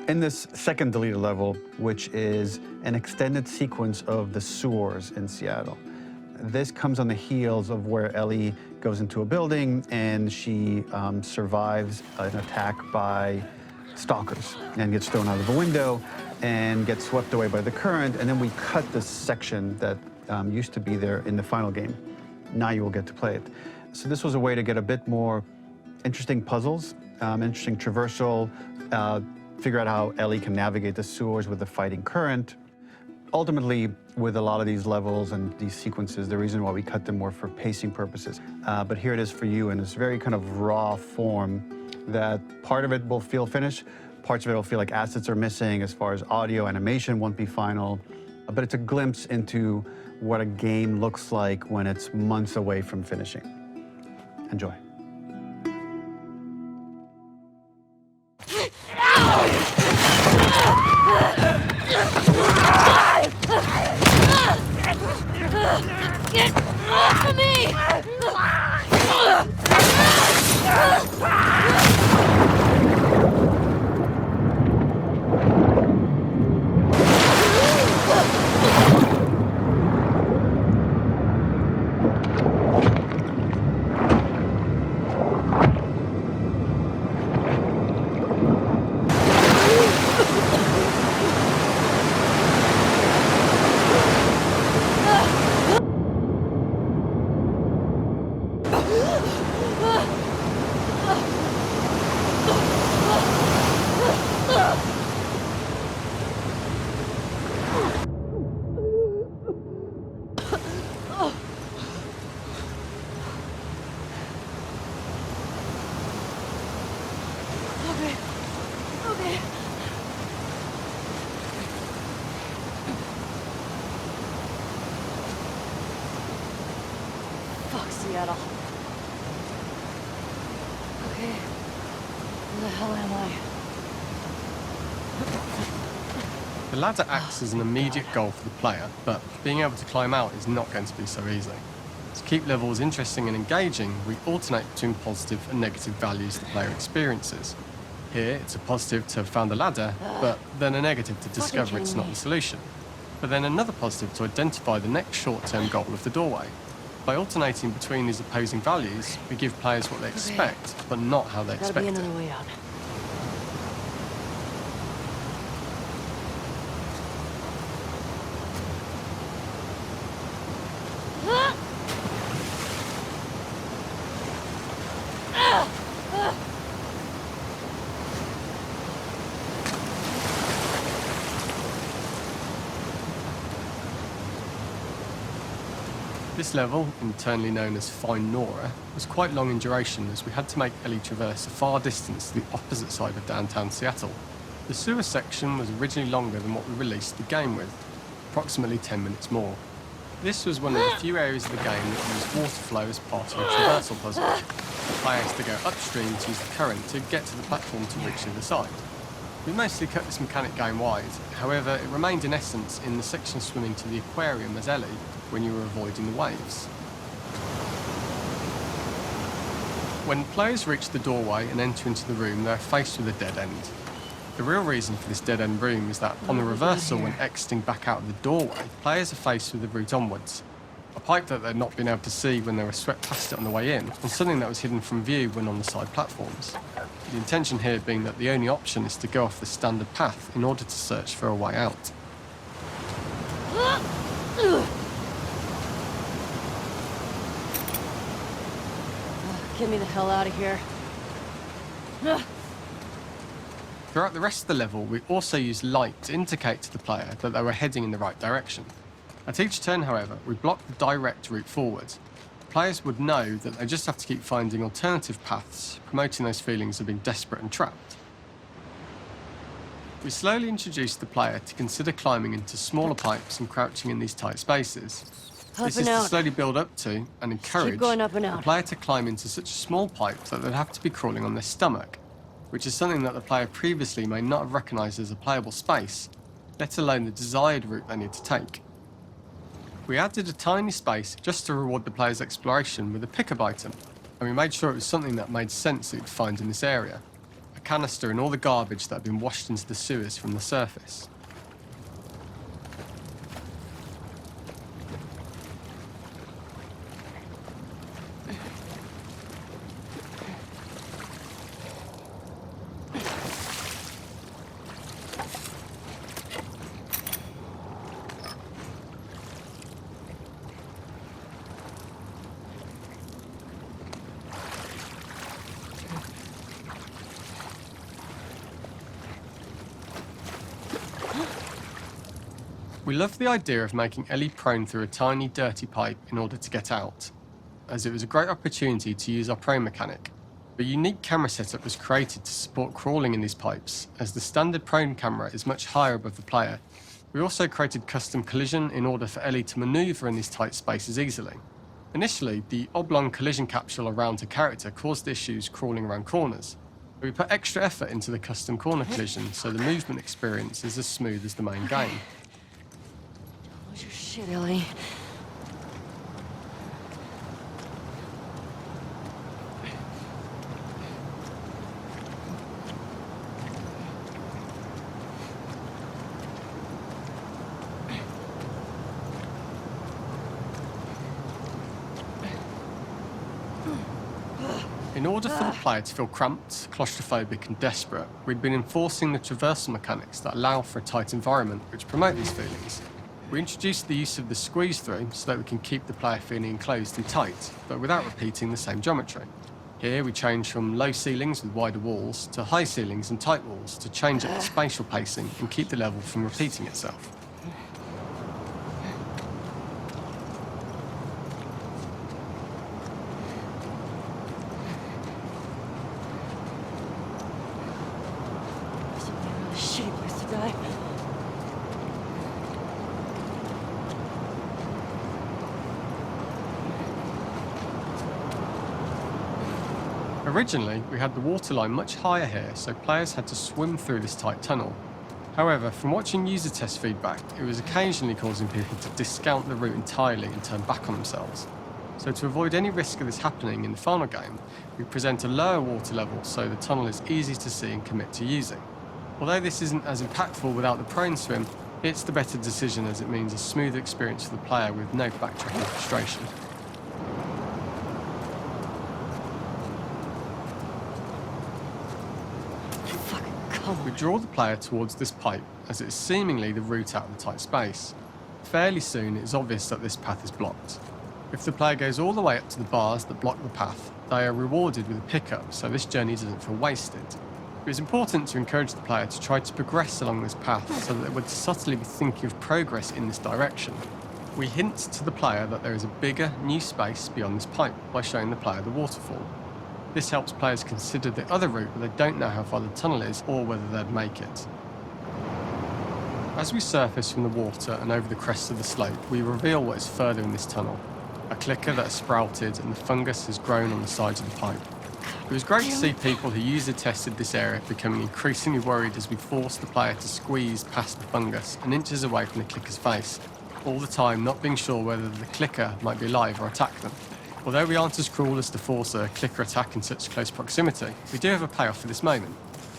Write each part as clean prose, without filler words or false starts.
In this second deleted level, which is an extended sequence of the sewers in Seattle, this comes on the heels of where Ellie goes into a building and she survives an attack by stalkers and gets thrown out of the window and gets swept away by the current. And then we cut this section that used to be there in the final game. Now you will get to play it. So this was a way to get a bit more interesting puzzles, interesting traversal, figure out how Ellie can navigate the sewers with the fighting current. Ultimately, with a lot of these levels and these sequences, the reason why we cut them were for pacing purposes. But here it is for you in this very kind of raw form that part of it will feel finished, parts of it will feel like assets are missing as far as audio, animation won't be final. But it's a glimpse into what a game looks like when it's months away from finishing. Enjoy. Get off of me! Seattle. Okay. Where the hell am I? The ladder acts as an immediate goal for the player, but being able to climb out is not going to be so easy. To keep levels interesting and engaging, we alternate between positive and negative values the player experiences. Here, it's a positive to have found a ladder, but then a negative to discover it's not the solution. But then another positive to identify the next short-term goal of the doorway. By alternating between these opposing values, we give players what they expect, but not how they expect it. Gotta be another way out. This level, internally known as Find Nora, was quite long in duration as we had to make Ellie traverse a far distance to the opposite side of downtown Seattle. The sewer section was originally longer than what we released the game with, approximately 10 minutes more. This was one of the few areas of the game that used water flow as part of a traversal puzzle. The player has to go upstream to use the current to get to the platform to reach the other side. We mostly cut this mechanic game-wide, however it remained in essence in the section swimming to the aquarium as Ellie when you were avoiding the waves. When players reach the doorway and enter into the room, they are faced with a dead end. The real reason for this dead-end room is that on the reversal when exiting back out of the doorway, players are faced with the route onwards. A pipe that they'd not been able to see when they were swept past it on the way in, and something that was hidden from view when on the side platforms. The intention here being that the only option is to go off the standard path in order to search for a way out. Get me the hell out of here. Throughout the rest of the level, we also used light to indicate to the player that they were heading in the right direction. At each turn, however, we blocked the direct route forward. Players would know that they just have to keep finding alternative paths, promoting those feelings of being desperate and trapped. We slowly introduced the player to consider climbing into smaller pipes and crouching in these tight spaces. This is to slowly build up to and encourage the player to climb into such a small pipe that they'd have to be crawling on their stomach, which is something that the player previously may not have recognised as a playable space, let alone the desired route they need to take. We added a tiny space just to reward the player's exploration with a pickup item, and we made sure it was something that made sense that you'd find in this area. A canister and all the garbage that had been washed into the sewers from the surface. We loved the idea of making Ellie prone through a tiny, dirty pipe in order to get out, as it was a great opportunity to use our prone mechanic. A unique camera setup was created to support crawling in these pipes, as the standard prone camera is much higher above the player. We also created custom collision in order for Ellie to manoeuvre in these tight spaces easily. Initially, the oblong collision capsule around her character caused issues crawling around corners. We put extra effort into the custom corner collision, so the movement experience is as smooth as the main game. What's your shit, Ellie? In order for the player to feel cramped, claustrophobic and desperate, we'd been enforcing the traversal mechanics that allow for a tight environment which promote these feelings. We introduced the use of the squeeze through so that we can keep the player feeling enclosed and tight, but without repeating the same geometry. Here we change from low ceilings with wider walls to high ceilings and tight walls to change up the spatial pacing and keep the level from repeating itself. This would be a really shitty place to die. Originally, we had the waterline much higher here, so players had to swim through this tight tunnel. However, from watching user test feedback, it was occasionally causing people to discount the route entirely and turn back on themselves. So to avoid any risk of this happening in the final game, we present a lower water level so the tunnel is easy to see and commit to using. Although this isn't as impactful without the prone swim, it's the better decision as it means a smoother experience for the player with no backtracking frustration. We draw the player towards this pipe as it is seemingly the route out of the tight space. Fairly soon it is obvious that this path is blocked. If the player goes all the way up to the bars that block the path, they are rewarded with a pickup, so this journey doesn't feel wasted. It was important to encourage the player to try to progress along this path so that they would subtly be thinking of progress in this direction. We hint to the player that there is a bigger, new space beyond this pipe by showing the player the waterfall. This helps players consider the other route where they don't know how far the tunnel is or whether they'd make it. As we surface from the water and over the crest of the slope, we reveal what is further in this tunnel. A clicker that has sprouted and the fungus has grown on the sides of the pipe. It was great to see people who user tested this area becoming increasingly worried as we forced the player to squeeze past the fungus and inches away from the clicker's face, all the time not being sure whether the clicker might be alive or attack them. Although we aren't as cruel as to force a clicker attack in such close proximity, we do have a payoff for this moment.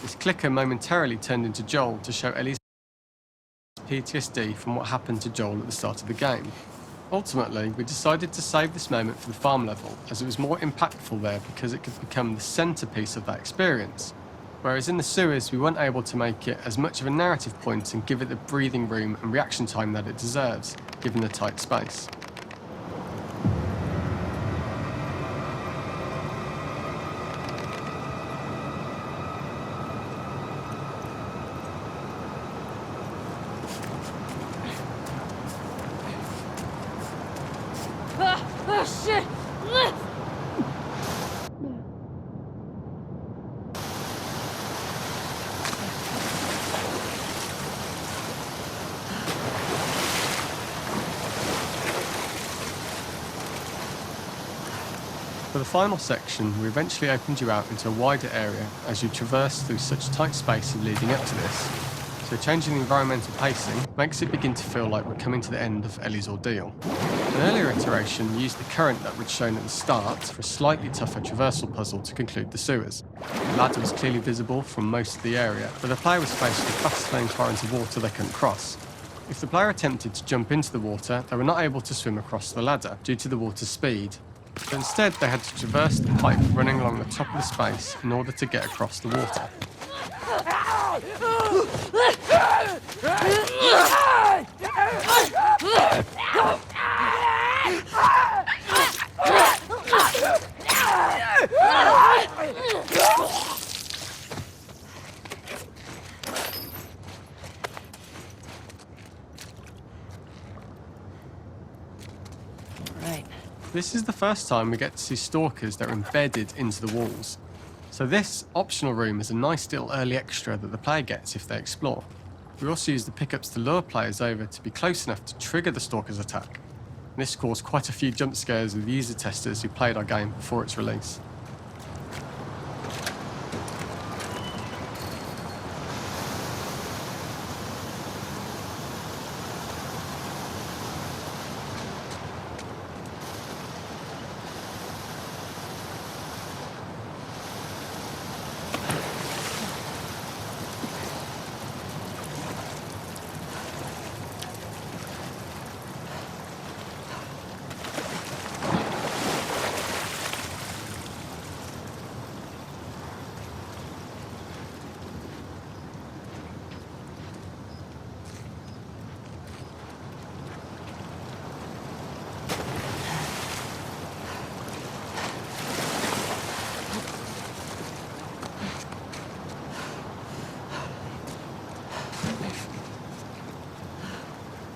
This clicker momentarily turned into Joel to show Ellie's PTSD from what happened to Joel at the start of the game. Ultimately, we decided to save this moment for the farm level, as it was more impactful there because it could become the centrepiece of that experience. Whereas in the sewers, we weren't able to make it as much of a narrative point and give it the breathing room and reaction time that it deserves, given the tight space. Oh, shit! For the final section, we eventually opened you out into a wider area as you traverse through such tight spaces leading up to this. So changing the environmental pacing makes it begin to feel like we're coming to the end of Ellie's ordeal. An earlier iteration used the current that we'd shown at the start for a slightly tougher traversal puzzle to conclude the sewers. The ladder was clearly visible from most of the area, but the player was faced with a fast-flowing torrent of water they couldn't cross. If the player attempted to jump into the water, they were not able to swim across the ladder due to the water's speed. But instead, they had to traverse the pipe running along the top of the space in order to get across the water. Right. This is the first time we get to see stalkers that are embedded into the walls. So this optional room is a nice little early extra that the player gets if they explore. We also use the pickups to lure players over to be close enough to trigger the stalker's attack. And this caused quite a few jump scares with user testers who played our game before its release.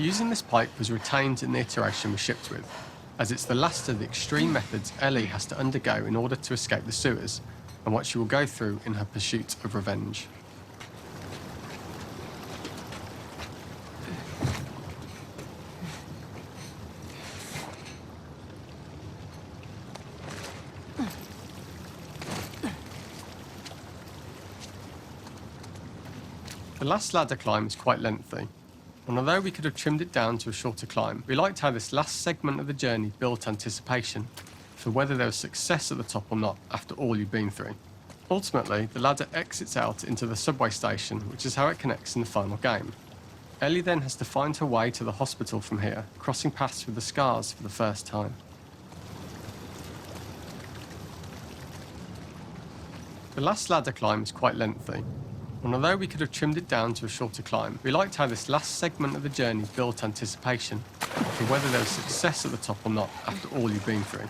Using this pipe was retained in the iteration we shipped with, as it's the last of the extreme methods Ellie has to undergo in order to escape the sewers, and what she will go through in her pursuit of revenge. The last ladder climb is quite lengthy, and although we could have trimmed it down to a shorter climb, we liked how this last segment of the journey built anticipation for whether there was success at the top or not after all you've been through. Ultimately, the ladder exits out into the subway station, which is how it connects in the final game. Ellie then has to find her way to the hospital from here, crossing paths with the scars for the first time. The last ladder climb is quite lengthy, and although we could have trimmed it down to a shorter climb, we liked how this last segment of the journey built anticipation for whether there was success at the top or not after all you've been through.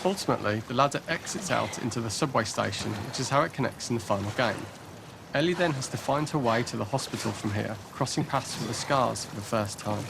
Ultimately, the ladder exits out into the subway station, which is how it connects in the final game. Ellie then has to find her way to the hospital from here, crossing paths with the scars for the first time.